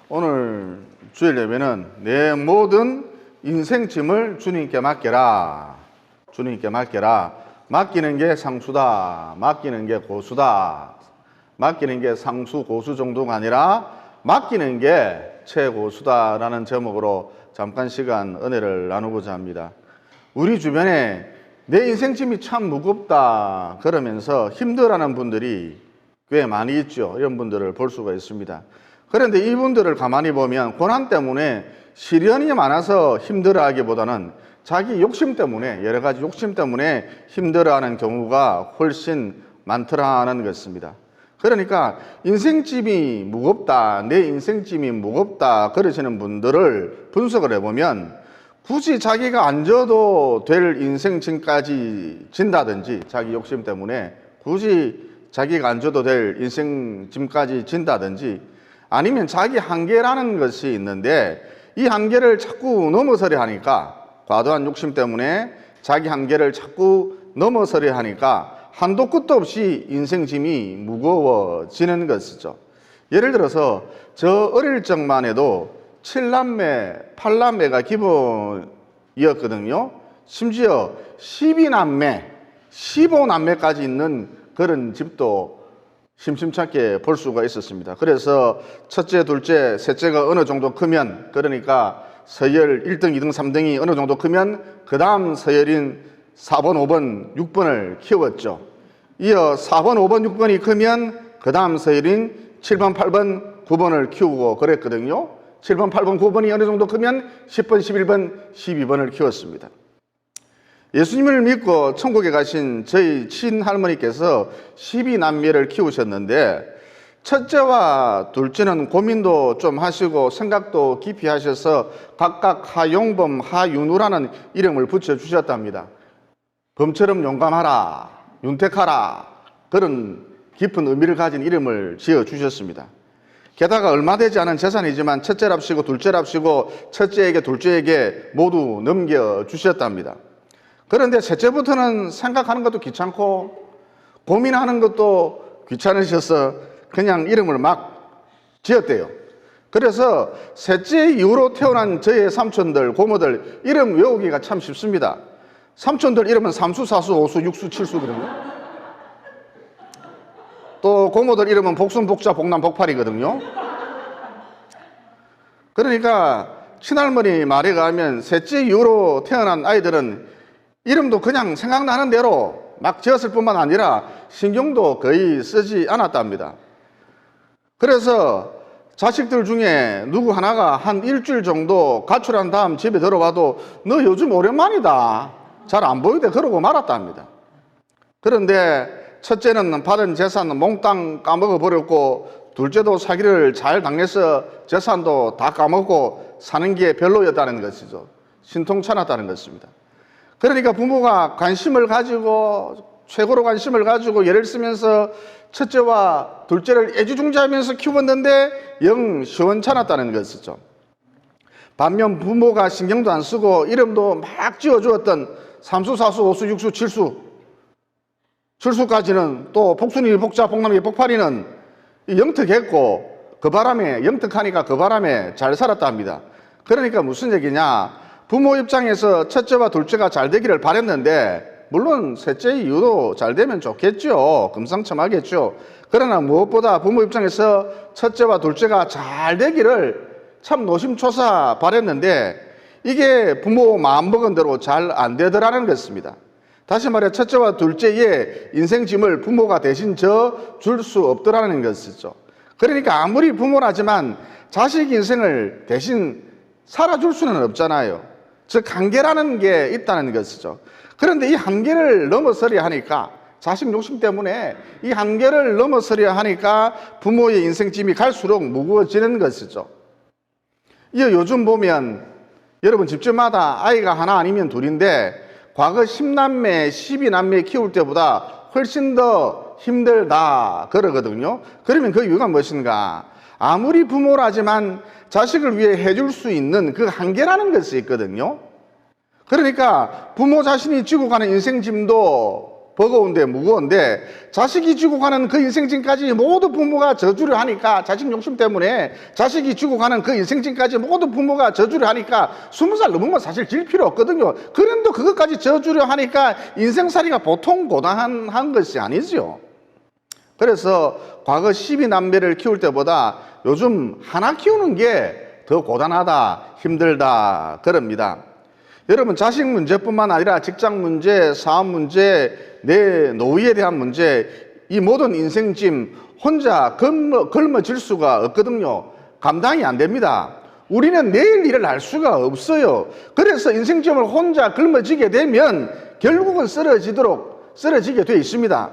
오늘 주일 예배는 내 모든 인생 짐을 주님께 맡겨라. 주님께 맡겨라. 맡기는 게 상수다. 맡기는 게 고수다. 맡기는 게 상수, 고수 정도가 아니라 맡기는 게 최고수다라는 제목으로 잠깐 시간 은혜를 나누고자 합니다. 우리 주변에 내 인생 짐이 참 무겁다 그러면서 힘들어하는 분들이 꽤 많이 있죠. 이런 분들을 볼 수가 있습니다. 그런데 이분들을 가만히 보면 고난 때문에 시련이 많아서 힘들어하기보다는 자기 욕심 때문에, 여러 가지 욕심 때문에 힘들어하는 경우가 훨씬 많더라는 것입니다. 그러니까 인생짐이 무겁다, 내 인생짐이 무겁다 그러시는 분들을 분석을 해보면 굳이 자기가 안 져도 될 인생짐까지 진다든지, 자기 욕심 때문에 굳이 자기가 안 져도 될 인생짐까지 진다든지, 아니면 자기 한계라는 것이 있는데 이 한계를 자꾸 넘어서려 하니까, 과도한 욕심 때문에 자기 한계를 자꾸 넘어서려 하니까 한도 끝도 없이 인생짐이 무거워지는 것이죠. 예를 들어서 저 어릴 적만 해도 7남매, 8남매가 기본이었거든요. 심지어 12남매, 15남매까지 있는 그런 집도 심심찮게 볼 수가 있었습니다. 그래서 첫째, 둘째, 셋째가 어느 정도 크면, 그러니까 서열 1등, 2등, 3등이 어느 정도 크면 그 다음 서열인 4번, 5번, 6번을 키웠죠. 이어 4번, 5번, 6번이 크면 그 다음 서열인 7번, 8번, 9번을 키우고 그랬거든요. 7번, 8번, 9번이 어느 정도 크면 10번, 11번, 12번을 키웠습니다. 예수님을 믿고 천국에 가신 저희 친할머니께서 12남매를 키우셨는데 첫째와 둘째는 고민도 좀 하시고 생각도 깊이 하셔서 각각 하용범, 하윤우라는 이름을 붙여주셨답니다. 범처럼 용감하라, 윤택하라, 그런 깊은 의미를 가진 이름을 지어주셨습니다. 게다가 얼마 되지 않은 재산이지만 첫째랍시고 둘째랍시고 첫째에게 둘째에게 모두 넘겨주셨답니다. 그런데 셋째부터는 생각하는 것도 귀찮고 고민하는 것도 귀찮으셔서 그냥 이름을 막 지었대요. 그래서 셋째 이후로 태어난 저의 삼촌들, 고모들 이름 외우기가 참 쉽습니다. 삼촌들 이름은 삼수, 사수, 오수, 육수, 칠수거든요. 또 고모들 이름은 복순, 복자, 복남, 복팔이거든요. 그러니까 친할머니 말에 의하면 셋째 이후로 태어난 아이들은 이름도 그냥 생각나는 대로 막 지었을 뿐만 아니라 신경도 거의 쓰지 않았답니다. 그래서 자식들 중에 누구 하나가 한 일주일 정도 가출한 다음 집에 들어와도 너 요즘 오랜만이다, 잘 안 보이대, 그러고 말았답니다. 그런데 첫째는 받은 재산은 몽땅 까먹어 버렸고 둘째도 사기를 잘 당해서 재산도 다 까먹고 사는 게 별로였다는 것이죠. 신통찮았다는 것입니다. 그러니까 부모가 관심을 가지고, 최고로 관심을 가지고 애를 쓰면서 첫째와 둘째를 애지중지하면서 키웠는데 영 시원찮았다는 것이죠. 반면 부모가 신경도 안 쓰고 이름도 막 지어주었던 삼수, 사수, 오수, 육수, 칠수, 칠수까지는, 또 복순이, 복자, 복남이, 복팔이는 영특했고 그 바람에, 영특하니까 그 바람에 잘 살았다 합니다. 그러니까 무슨 얘기냐, 부모 입장에서 첫째와 둘째가 잘 되기를 바랬는데 물론 셋째 이후도 잘 되면 좋겠죠. 금상첨화겠죠. 그러나 무엇보다 부모 입장에서 첫째와 둘째가 잘 되기를 참 노심초사 바랬는데 이게 부모 마음먹은 대로 잘 안 되더라는 것입니다. 다시 말해 첫째와 둘째의 인생짐을 부모가 대신 져줄 수 없더라는 것이죠. 그러니까 아무리 부모라지만 자식 인생을 대신 살아줄 수는 없잖아요. 즉 한계라는 게 있다는 것이죠. 그런데 이 한계를 넘어서려 하니까, 자식 욕심 때문에 이 한계를 넘어서려 하니까 부모의 인생짐이 갈수록 무거워지는 것이죠. 이어 요즘 보면 여러분 집집마다 아이가 하나 아니면 둘인데 과거 10남매, 12남매 키울 때보다 훨씬 더 힘들다 그러거든요. 그러면 그 이유가 무엇인가? 아무리 부모라지만 자식을 위해 해줄 수 있는 그 한계라는 것이 있거든요. 그러니까 부모 자신이 지고 가는 인생짐도 버거운데 무거운데 자식이 지고 가는 그 인생짐까지 모두 부모가 져주려 하니까, 자식 욕심 때문에 자식이 지고 가는 그 인생짐까지 모두 부모가 져주려 하니까 20살 넘으면 사실 질 필요 없거든요. 그런데 그것까지 져주려 하니까 인생살이가 보통 고단한 것이 아니죠. 그래서 과거 12남매를 키울 때보다 요즘 하나 키우는 게 더 고단하다, 힘들다 그럽니다. 여러분, 자식 문제뿐만 아니라 직장 문제, 사업 문제, 내 노후에 대한 문제, 이 모든 인생짐 혼자 걸머질 수가 없거든요. 감당이 안 됩니다. 우리는 내일 일을 할 수가 없어요. 그래서 인생짐을 혼자 걸머지게 되면 결국은 쓰러지게 돼 있습니다.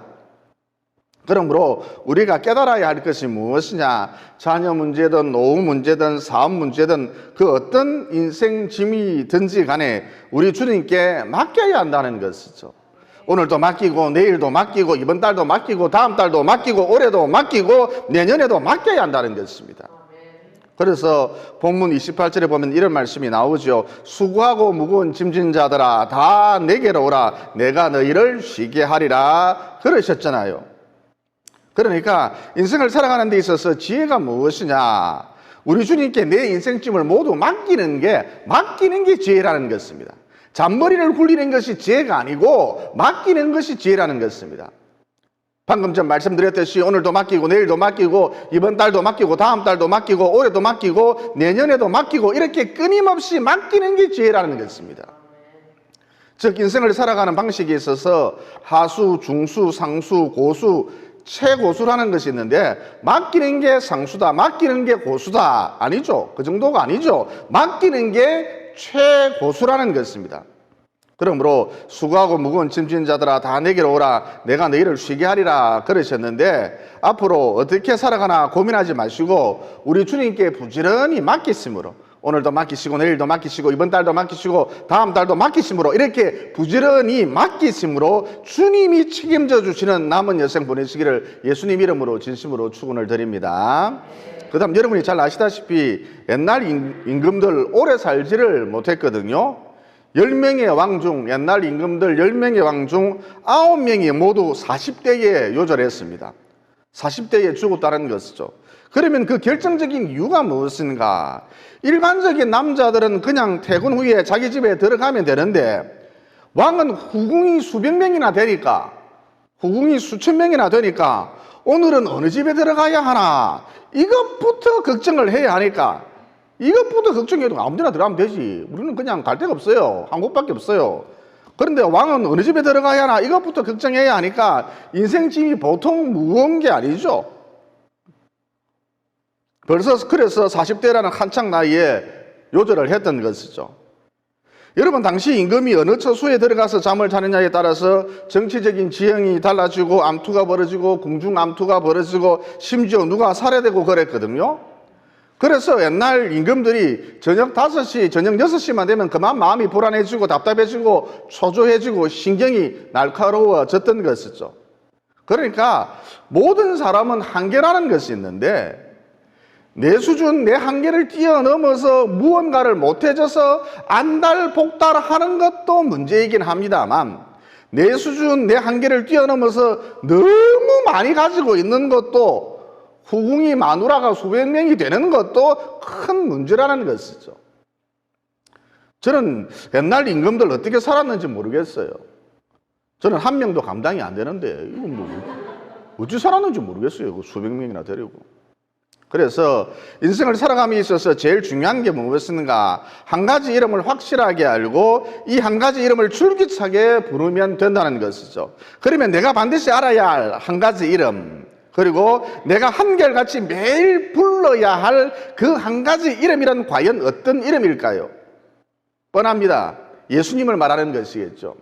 그러므로 우리가 깨달아야 할 것이 무엇이냐? 자녀 문제든 노후 문제든 사업 문제든 그 어떤 인생 짐이든지 간에 우리 주님께 맡겨야 한다는 것이죠. 오늘도 맡기고 내일도 맡기고 이번 달도 맡기고 다음 달도 맡기고 올해도 맡기고 내년에도 맡겨야 한다는 것입니다. 그래서 본문 28절에 보면 이런 말씀이 나오죠. 수고하고 무거운 짐진 자들아 다 내게로 오라, 내가 너희를 쉬게 하리라 그러셨잖아요. 그러니까 인생을 살아가는 데 있어서 지혜가 무엇이냐? 우리 주님께 내 인생짐을 모두 맡기는 게 지혜라는 것입니다. 잔머리를 굴리는 것이 지혜가 아니고 맡기는 것이 지혜라는 것입니다. 방금 전 말씀드렸듯이 오늘도 맡기고 내일도 맡기고 이번 달도 맡기고 다음 달도 맡기고 올해도 맡기고 내년에도 맡기고 이렇게 끊임없이 맡기는 게 지혜라는 것입니다. 즉 인생을 살아가는 방식에 있어서 하수, 중수, 상수, 고수, 최고수라는 것이 있는데 맡기는 게 상수다, 맡기는 게 고수다 아니죠. 그 정도가 아니죠. 맡기는 게 최고수라는 것입니다. 그러므로 수고하고 무거운 짐진 자들아 다 내게로 오라, 내가 너희를 쉬게 하리라 그러셨는데 앞으로 어떻게 살아가나 고민하지 마시고 우리 주님께 부지런히 맡기심으로, 오늘도 맡기시고 내일도 맡기시고 이번 달도 맡기시고 다음 달도 맡기심으로, 이렇게 부지런히 맡기심으로 주님이 책임져 주시는 남은 여생 보내시기를 예수님 이름으로 진심으로 축원을 드립니다. 그 다음 여러분이 잘 아시다시피 옛날 임금들 오래 살지를 못했거든요. 10명의 왕 중, 옛날 임금들 10명의 왕 중 9명이 모두 40대에 요절했습니다. 40대에 죽었다는 것이죠. 그러면 그 결정적인 이유가 무엇인가? 일반적인 남자들은 그냥 퇴근 후에 자기 집에 들어가면 되는데 왕은 후궁이 수백 명이나 되니까, 후궁이 수천 명이나 되니까 오늘은 어느 집에 들어가야 하나, 이것부터 걱정을 해야 하니까, 이것부터 걱정해도 아무 데나 들어가면 되지, 우리는 그냥 갈 데가 없어요, 한 곳밖에 없어요. 그런데 왕은 어느 집에 들어가야 하나 이것부터 걱정해야 하니까 인생짐이 보통 무거운 게 아니죠. 그래서 40대라는 한창 나이에 요절을 했던 것이죠. 여러분, 당시 임금이 어느 처소에 들어가서 잠을 자느냐에 따라서 정치적인 지형이 달라지고 암투가 벌어지고 궁중 암투가 벌어지고 심지어 누가 살해되고 그랬거든요. 그래서 옛날 임금들이 저녁 5시, 저녁 6시만 되면 그만 마음이 불안해지고 답답해지고 초조해지고 신경이 날카로워졌던 것이죠. 그러니까 모든 사람은 한계라는 것이 있는데 내 수준, 내 한계를 뛰어넘어서 무언가를 못해져서 안달복달하는 것도 문제이긴 합니다만, 내 수준, 내 한계를 뛰어넘어서 너무 많이 가지고 있는 것도, 후궁이 마누라가 수백 명이 되는 것도 큰 문제라는 것이죠. 저는 옛날 임금들 어떻게 살았는지 모르겠어요. 저는 한 명도 감당이 안 되는데 이건 뭐 어찌 살았는지 모르겠어요. 수백 명이나 되려고. 그래서 인생을 살아감에 있어서 제일 중요한 게 무엇인가? 한 가지 이름을 확실하게 알고 이 한 가지 이름을 줄기차게 부르면 된다는 것이죠. 그러면 내가 반드시 알아야 할 한 가지 이름, 그리고 내가 한결같이 매일 불러야 할 그 한 가지 이름이란 과연 어떤 이름일까요? 뻔합니다. 예수님을 말하는 것이겠죠.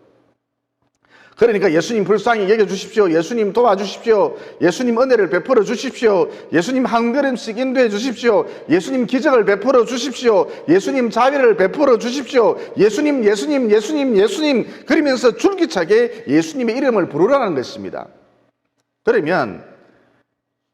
그러니까 예수님 불쌍히 여겨주십시오. 예수님 도와주십시오. 예수님 은혜를 베풀어 주십시오. 예수님 한 걸음씩 인도해 주십시오. 예수님 기적을 베풀어 주십시오. 예수님 자비를 베풀어 주십시오. 예수님, 예수님, 예수님, 예수님, 그러면서 줄기차게 예수님의 이름을 부르라는 것입니다. 그러면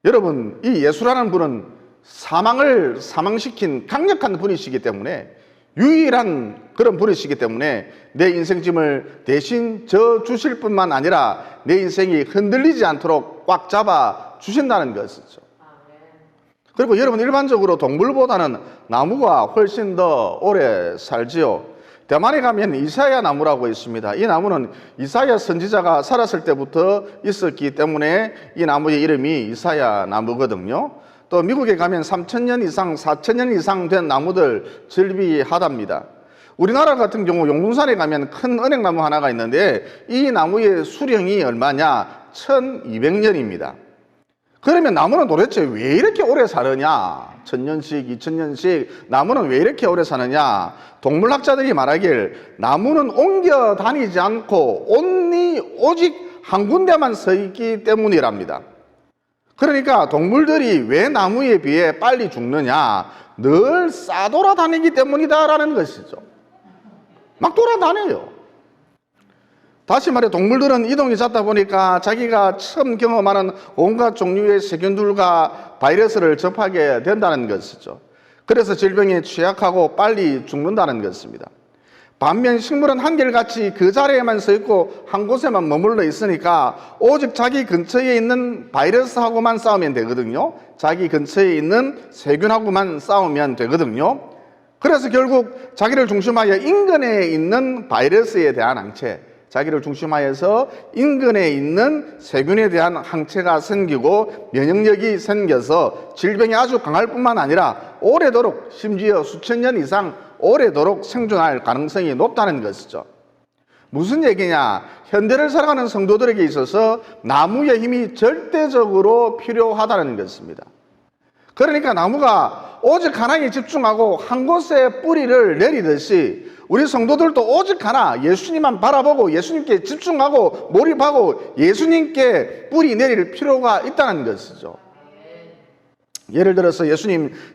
여러분, 이 예수라는 분은 사망을 사망시킨 강력한 분이시기 때문에, 유일한 그런 분이시기 때문에 내 인생짐을 대신 져 주실 뿐만 아니라 내 인생이 흔들리지 않도록 꽉 잡아 주신다는 것이죠. 그리고 여러분, 일반적으로 동물보다는 나무가 훨씬 더 오래 살지요. 대만에 가면 이사야 나무라고 있습니다. 이 나무는 이사야 선지자가 살았을 때부터 있었기 때문에 이 나무의 이름이 이사야 나무거든요. 또 미국에 가면 3,000년 이상, 4,000년 이상 된 나무들 즐비하답니다. 우리나라 같은 경우 용둔산에 가면 큰 은행나무 하나가 있는데 이 나무의 수령이 얼마냐? 1,200년입니다. 그러면 나무는 도대체 왜 이렇게 오래 사느냐? 1,000년씩, 2,000년씩 나무는 왜 이렇게 오래 사느냐? 동물학자들이 말하길 나무는 옮겨 다니지 않고 오직 한 군데만 서 있기 때문이랍니다. 그러니까 동물들이 왜 나무에 비해 빨리 죽느냐? 늘 싸돌아다니기 때문이다라는 것이죠. 막 돌아다녀요. 다시 말해 동물들은 이동이 잦다 보니까 자기가 처음 경험하는 온갖 종류의 세균들과 바이러스를 접하게 된다는 것이죠. 그래서 질병에 취약하고 빨리 죽는다는 것입니다. 반면 식물은 한결같이 그 자리에만 서 있고 한 곳에만 머물러 있으니까 오직 자기 근처에 있는 바이러스하고만 싸우면 되거든요. 자기 근처에 있는 세균하고만 싸우면 되거든요. 그래서 결국 자기를 중심하여 인근에 있는 바이러스에 대한 항체, 자기를 중심하여서 인근에 있는 세균에 대한 항체가 생기고 면역력이 생겨서 질병이 아주 강할 뿐만 아니라 오래도록, 심지어 수천 년 이상 오래도록 생존할 가능성이 높다는 것이죠. 무슨 얘기냐? 현대를 살아가는 성도들에게 있어서 나무의 힘이 절대적으로 필요하다는 것입니다. 그러니까 나무가 오직 하나에 집중하고 한 곳에 뿌리를 내리듯이 우리 성도들도 오직 하나, 예수님만 바라보고 예수님께 집중하고 몰입하고 예수님께 뿌리 내릴 필요가 있다는 것이죠. 예를 들어서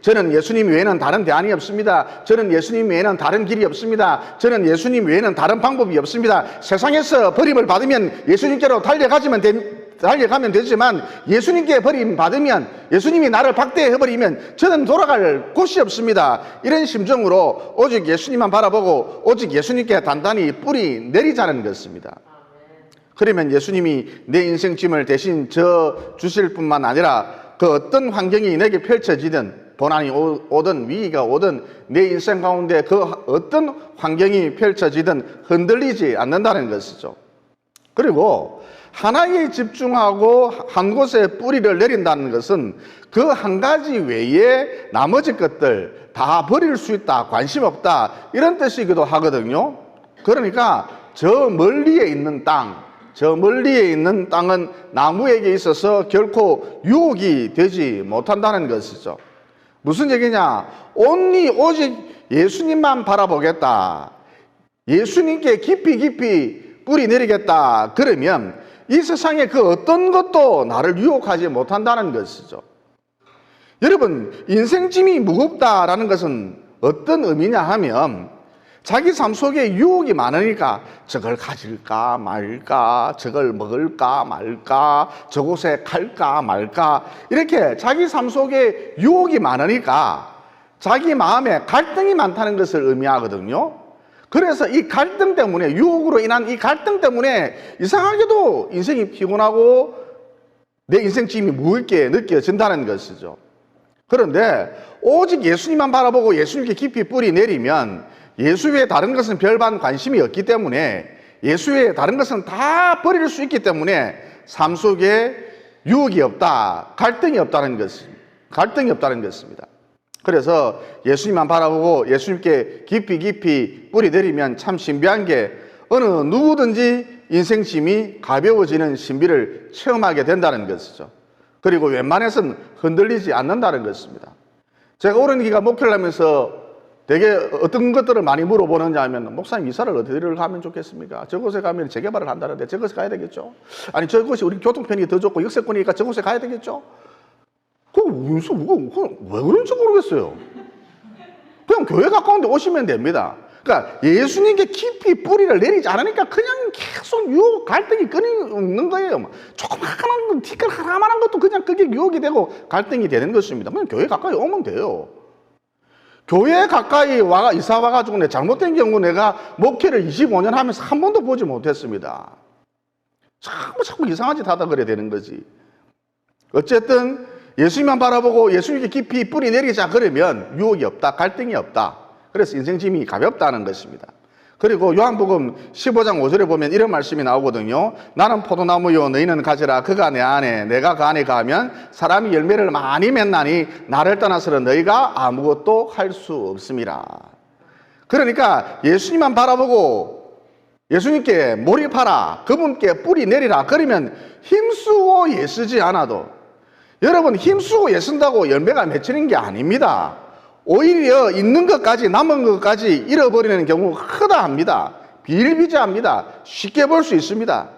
저는 예수님 외에는 다른 대안이 없습니다. 저는 예수님 외에는 다른 길이 없습니다. 저는 예수님 외에는 다른 방법이 없습니다. 세상에서 버림을 받으면 예수님께로 달려가면 되지만 예수님께 버림받으면, 예수님이 나를 박대해버리면 저는 돌아갈 곳이 없습니다. 이런 심정으로 오직 예수님만 바라보고 오직 예수님께 단단히 뿌리 내리자는 것입니다. 그러면 예수님이 내 인생 짐을 대신 져 주실 뿐만 아니라 그 어떤 환경이 내게 펼쳐지든, 고난이 오든 위기가 오든 내 인생 가운데 그 어떤 환경이 펼쳐지든 흔들리지 않는다는 것이죠. 그리고 하나에 집중하고 한 곳에 뿌리를 내린다는 것은 그 한 가지 외에 나머지 것들 다 버릴 수 있다, 관심 없다, 이런 뜻이기도 하거든요. 그러니까 저 멀리에 있는 땅은 나무에게 있어서 결코 유혹이 되지 못한다는 것이죠. 무슨 얘기냐? 오직 예수님만 바라보겠다, 예수님께 깊이 뿌리 내리겠다, 그러면 이 세상에 그 어떤 것도 나를 유혹하지 못한다는 것이죠. 여러분, 인생짐이 무겁다라는 것은 어떤 의미냐 하면 자기 삶 속에 유혹이 많으니까 저걸 가질까 말까, 저걸 먹을까 말까, 저곳에 갈까 말까, 이렇게 자기 삶 속에 유혹이 많으니까 자기 마음에 갈등이 많다는 것을 의미하거든요. 그래서 이 갈등 때문에, 유혹으로 인한 이 갈등 때문에 이상하게도 인생이 피곤하고 내 인생 짐이 무겁게 느껴진다는 것이죠. 그런데 오직 예수님만 바라보고 예수님께 깊이 뿌리 내리면 예수 외에 다른 것은 별반 관심이 없기 때문에, 예수 외에 다른 것은 다 버릴 수 있기 때문에 삶 속에 유혹이 없다, 갈등이 없다는 것입니다. 그래서 예수님만 바라보고 예수님께 깊이 뿌리 내리면 참 신비한 게 어느 누구든지 인생짐이 가벼워지는 신비를 체험하게 된다는 것이죠. 그리고 웬만해서는 흔들리지 않는다는 것입니다. 제가 오랜 기간 목회를 하면서 되게 어떤 것들을 많이 물어보느냐 하면, 목사님 이사를 어디를 가면 좋겠습니까? 저곳에 가면 재개발을 한다는데 저곳에 가야 되겠죠? 아니 저곳이 우리 교통편이 더 좋고 역세권이니까 저곳에 가야 되겠죠? 왜 그런지 모르겠어요. 그냥 교회 가까운데 오시면 됩니다. 그러니까 예수님께 깊이 뿌리를 내리지 않으니까 그냥 계속 유혹, 갈등이 끊이는 거예요. 조그마한 티끌 하나만한 것도 그냥 그게 유혹이 되고 갈등이 되는 것입니다. 그냥 교회 가까이 오면 돼요. 교회 가까이 이사 와가지고 내 잘못된 경우 내가 목회를 25년 하면서 한 번도 보지 못했습니다. 자꾸 이상한 짓 하다 그래야 되는 거지. 어쨌든 예수님만 바라보고 예수님께 깊이 뿌리 내리자 그러면 유혹이 없다, 갈등이 없다. 그래서 인생짐이 가볍다는 것입니다. 그리고 요한복음 15장 5절에 보면 이런 말씀이 나오거든요. 나는 포도나무요 너희는 가지라. 그가 내 안에 내가 그 안에 가면 사람이 열매를 많이 맺나니 나를 떠나서는 너희가 아무것도 할 수 없음이라. 그러니까 예수님만 바라보고 예수님께 몰입하라, 그분께 뿌리 내리라. 그러면 힘쓰고 애쓰지 않아도, 여러분 힘쓰고 애쓴다고 열매가 맺히는 게 아닙니다. 오히려 있는 것까지 남은 것까지 잃어버리는 경우가 크다 합니다. 비일비재합니다. 쉽게 볼 수 있습니다.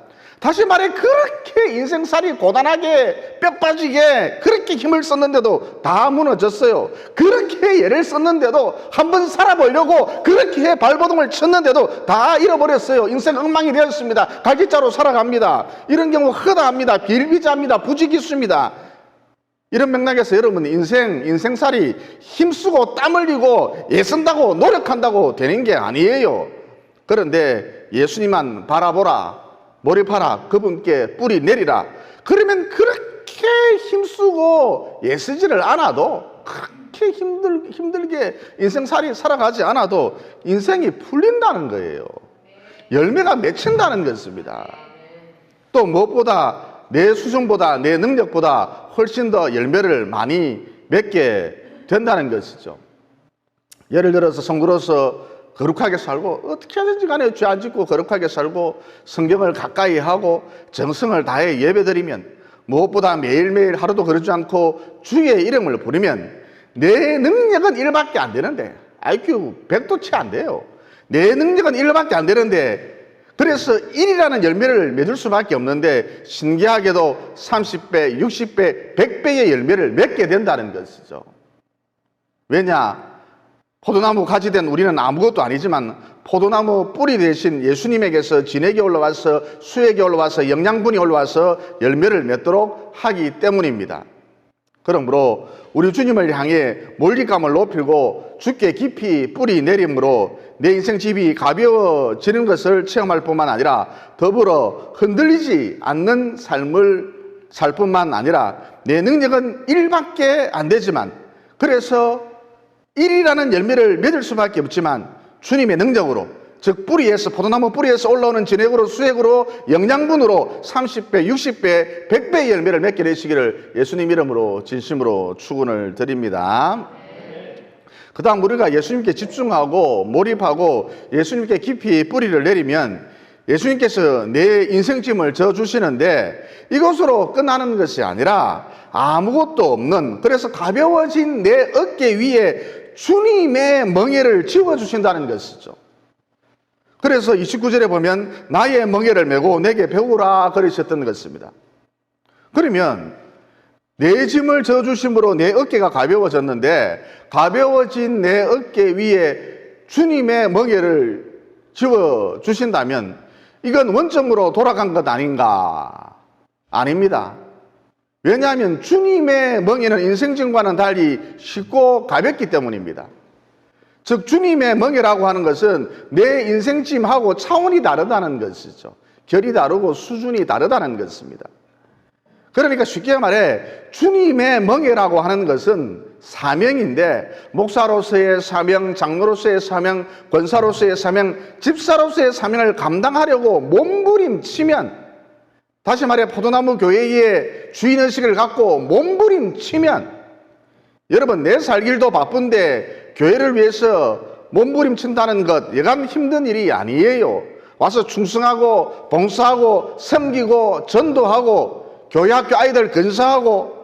다시 말해 그렇게 인생살이 고단하게 뼈 빠지게 그렇게 힘을 썼는데도 다 무너졌어요. 그렇게 애를 썼는데도 한번 살아보려고 그렇게 발버둥을 쳤는데도 다 잃어버렸어요. 인생 엉망이 되었습니다. 갈기자로 살아갑니다. 이런 경우 크다 합니다. 비일비재합니다. 부지기수입니다. 이런 맥락에서 여러분 인생살이 힘쓰고 땀 흘리고 애쓴다고 노력한다고 되는 게 아니에요. 그런데 예수님만 바라보라, 몰입하라, 그분께 뿌리 내리라. 그러면 그렇게 힘쓰고 애쓰지를 않아도, 그렇게 힘들게 인생살이 살아가지 않아도 인생이 풀린다는 거예요. 열매가 맺힌다는 것입니다. 또 무엇보다 내 수준보다 내 능력보다 훨씬 더 열매를 많이 맺게 된다는 것이죠. 예를 들어서 성도로서 거룩하게 살고 어떻게 하든지 간에 죄 안 짓고 거룩하게 살고 성경을 가까이 하고 정성을 다해 예배드리면, 무엇보다 매일매일 하루도 그러지 않고 주의 이름을 부르면 내 능력은 1밖에 안 되는데, IQ 100도 채 안 돼요. 내 능력은 1밖에 안 되는데, 그래서 1이라는 열매를 맺을 수밖에 없는데 신기하게도 30배, 60배, 100배의 열매를 맺게 된다는 것이죠. 왜냐? 포도나무 가지 된 우리는 아무것도 아니지만 포도나무 뿌리 대신 예수님에게서 진액이 올라와서 수액이 올라와서 영양분이 올라와서 열매를 맺도록 하기 때문입니다. 그러므로 우리 주님을 향해 몰입감을 높이고 주께 깊이 뿌리 내림으로 내 인생 집이 가벼워지는 것을 체험할 뿐만 아니라 더불어 흔들리지 않는 삶을 살 뿐만 아니라 내 능력은 1밖에 안 되지만, 그래서 1이라는 열매를 맺을 수밖에 없지만 주님의 능력으로, 즉 뿌리에서, 포도나무 뿌리에서 올라오는 진액으로 수액으로 영양분으로 30배, 60배, 100배의 열매를 맺게 되시기를 예수님 이름으로 진심으로 축원을 드립니다. 그 다음 우리가 예수님께 집중하고 몰입하고 예수님께 깊이 뿌리를 내리면 예수님께서 내 인생짐을 져주시는데 이것으로 끝나는 것이 아니라 아무것도 없는, 그래서 가벼워진 내 어깨 위에 주님의 멍에를 지워주신다는 것이죠. 그래서 29절에 보면 나의 멍에를 메고 내게 배우라 그러셨던 것입니다. 그러면 내 짐을 져주심으로 내 어깨가 가벼워졌는데, 가벼워진 내 어깨 위에 주님의 멍에를 지워주신다면 이건 원점으로 돌아간 것 아닌가? 아닙니다. 왜냐하면 주님의 멍에는 인생짐과는 달리 쉽고 가볍기 때문입니다. 즉 주님의 멍에라고 하는 것은 내 인생짐하고 차원이 다르다는 것이죠. 결이 다르고 수준이 다르다는 것입니다. 그러니까 쉽게 말해 주님의 멍에라고 하는 것은 사명인데, 목사로서의 사명, 장로로서의 사명, 권사로서의 사명, 집사로서의 사명을 감당하려고 몸부림치면, 다시 말해 포도나무 교회의 주인의식을 갖고 몸부림치면, 여러분 내 살길도 바쁜데 교회를 위해서 몸부림친다는 것 여간 힘든 일이 아니에요. 와서 충성하고 봉사하고 섬기고 전도하고 교회 학교 아이들 근사하고,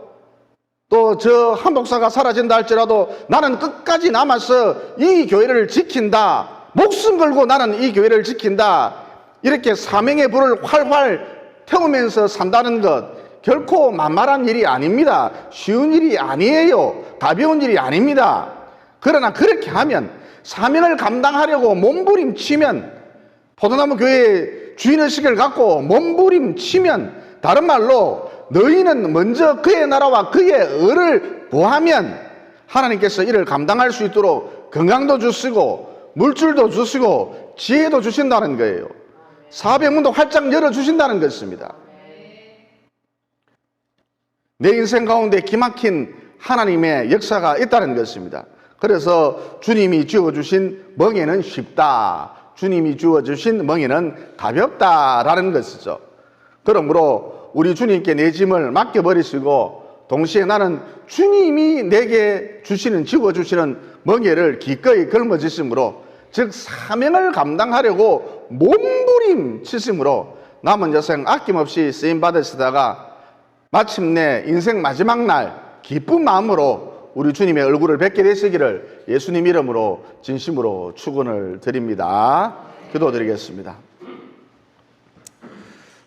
또 저 한 목사가 사라진다 할지라도 나는 끝까지 남아서 이 교회를 지킨다, 목숨 걸고 나는 이 교회를 지킨다, 이렇게 사명의 불을 활활 태우면서 산다는 것 결코 만만한 일이 아닙니다. 쉬운 일이 아니에요. 가벼운 일이 아닙니다. 그러나 그렇게 하면, 사명을 감당하려고 몸부림치면, 포도나무 교회의 주인의식을 갖고 몸부림치면, 다른 말로 너희는 먼저 그의 나라와 그의 의를 구하면 하나님께서 이를 감당할 수 있도록 건강도 주시고 물질도 주시고 지혜도 주신다는 거예요. 사업의 문도 활짝 열어주신다는 것입니다. 내 인생 가운데 기막힌 하나님의 역사가 있다는 것입니다. 그래서 주님이 주어주신 멍에는 쉽다, 주님이 주어주신 멍에는 가볍다라는 것이죠. 그러므로 우리 주님께 내 짐을 맡겨버리시고 동시에 나는 주님이 내게 주시는, 지워주시는 멍에를 기꺼이 걸머지심으로, 즉 사명을 감당하려고 몸부림치심으로 남은 여생 아낌없이 쓰임받으시다가 마침내 인생 마지막 날 기쁜 마음으로 우리 주님의 얼굴을 뵙게 되시기를 예수님 이름으로 진심으로 축원을 드립니다. 기도드리겠습니다.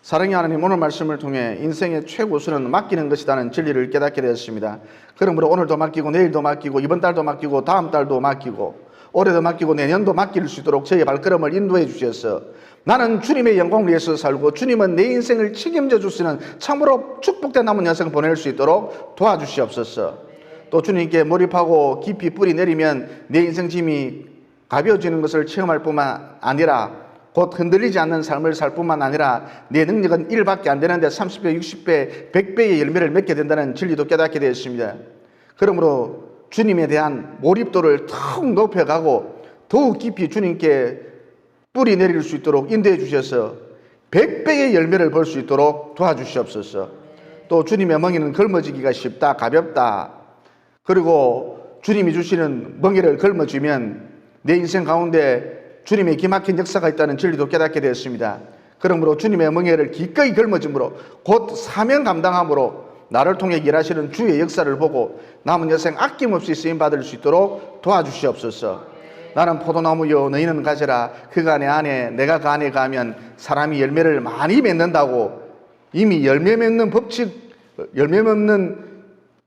사랑의 하나님, 오늘 말씀을 통해 인생의 최고수는 맡기는 것이라는 진리를 깨닫게 되었습니다. 그러므로 오늘도 맡기고 내일도 맡기고 이번 달도 맡기고 다음 달도 맡기고 올해도 맡기고 내년도 맡길 수 있도록 저의 발걸음을 인도해 주셔서 나는 주님의 영광을 위해서 살고 주님은 내 인생을 책임져 주시는 참으로 축복된 남은 여생 보낼 수 있도록 도와주시옵소서. 또 주님께 몰입하고 깊이 뿌리 내리면 내 인생 짐이 가벼워지는 것을 체험할 뿐만 아니라 곧 흔들리지 않는 삶을 살 뿐만 아니라 내 능력은 1밖에 안 되는데 30배, 60배, 100배의 열매를 맺게 된다는 진리도 깨닫게 되었습니다. 그러므로 주님에 대한 몰입도를 턱 높여가고 더욱 깊이 주님께 뿌리 내릴 수 있도록 인도해 주셔서 100배의 열매를 볼 수 있도록 도와주시옵소서. 또 주님의 멍에는 걸머지기가 쉽다, 가볍다. 그리고 주님이 주시는 멍에를 걸머쥐면 내 인생 가운데 주님의 기막힌 역사가 있다는 진리도 깨닫게 되었습니다. 그러므로 주님의 멍에를 기꺼이 걸머짐으로 곧 사명 감당함으로 나를 통해 일하시는 주의 역사를 보고 남은 여생 아낌없이 쓰임받을 수 있도록 도와주시옵소서. 나는 포도나무여 너희는 가지라, 그가 내 안에 내가 그 안에 가면 사람이 열매를 많이 맺는다고 이미 열매 맺는 법칙, 열매 맺는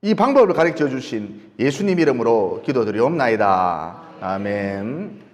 이 방법을 가르쳐 주신 예수님 이름으로 기도드리옵나이다. 아멘.